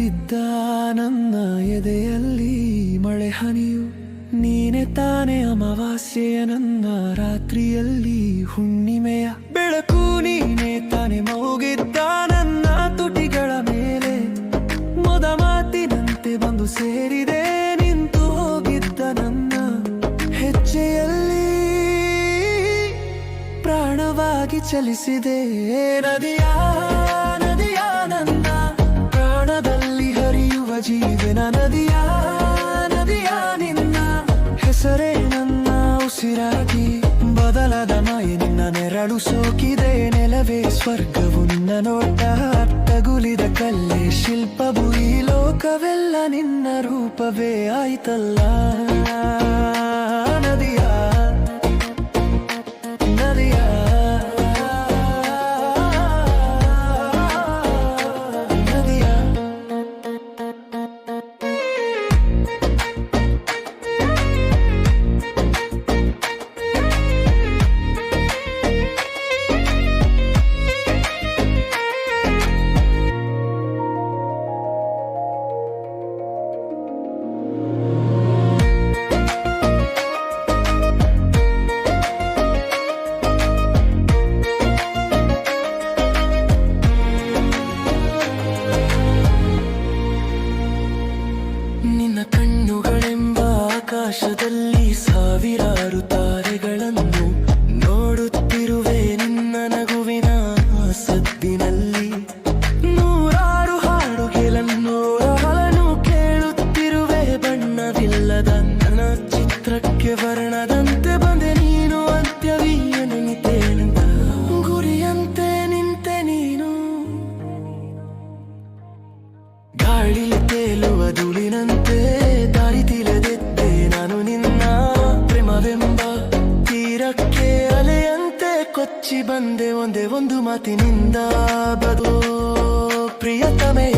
ಬೀಳುತ್ತಿದ್ದ ನನ್ನ ಎದೆಯಲ್ಲಿ ಮಳೆ ಹನಿಯು ನೀನೆ ತಾನೆ ಅಮಾವಾಸ್ಯೆಯ ನನ್ನ ರಾತ್ರಿಯಲ್ಲಿ ಹುಣ್ಣಿಮೆಯ ಬೆಳಕು ನೀನೆ ತಾನೆ ಮೌಗಿದ್ದ ನನ್ನ ತುಟಿಗಳ ಮೇಲೆ ಮೊದ ಮಾತಿನಂತೆ ಬಂದು ಸೇರಿದೆ ನಿಂತು ಹೋಗಿದ್ದ ನನ್ನ ಹೆಜ್ಜೆಯಲ್ಲಿ ಪ್ರಾಣವಾಗಿ ಚಲಿಸಿದೆ ನದಿಯ ನದಿಯ ನನ್ನ ಪ್ರಾಣದಲ್ಲಿ ಹರಿಯುವ ಜೀವನ ನದಿಯ ನದಿಯ ನಿನ್ನ ಹೆಸರೇ ನನ್ನ ಉಸಿರಾಗಿ ಬದಲಾದ ಮಾಯೆ ನಿನ್ನ ನೆರಳು ಸೋಕಿದೆ ನೆಲವೇ ಸ್ವರ್ಗವು ನಿನ್ನ ನೋಟ ತಗುಲಿದ ಕಲ್ಲೇ ಶಿಲ್ಪವು ಈ ಲೋಕವೆಲ್ಲ ನಿನ್ನ ರೂಪವೇ ಆಯ್ತಲ್ಲ ನದಿಯ ನದಿಯ ನದಿಯ ನಿನ್ನ ಕಣ್ಣುಗಳೆಂಬ ಆಕಾಶದಲ್ಲಿ ಸಾವಿರಾರು ತಾರೆಗಳನ್ನು ನೋಡುತ್ತಿರುವೆ ನಿನ್ನ ನಗುವಿನ ಸದ್ದಿನಲ್ಲಿ ನೂರಾರು ಹಾಡುಗಳನ್ನು ಹಾಡನ್ನು ಕೇಳುತ್ತಿರುವೆ ಬಣ್ಣವಿಲ್ಲದ ನನ್ನ ಚಿತ್ರಕ್ಕೆ ವರ್ಣದಂತೆ ಬಂದೆ ನೀನು ಅಂತ್ಯವೀಯ ನೆನಿತೇನೆಂದ ಗುರಿಯಂತೆ ನಿಂತೆ ನೀನು ಗಾಳಿಲಿ ತೇಲುವ ಧೂಳಿನಂತೆ ದಾರಿ ತಿಳಿದಿದ್ದೆ ನಾನು ನಿನ್ನ ಪ್ರೇಮವೆಂಬ ತೀರಕ್ಕೆ ಅಲೆಯಂತೆ ಕೊಚ್ಚಿ ಬಂದೆ ಒಂದೇ ಒಂದು ಮಾತಿನಿಂದ ಬದೋ ಪ್ರಿಯತಮೇ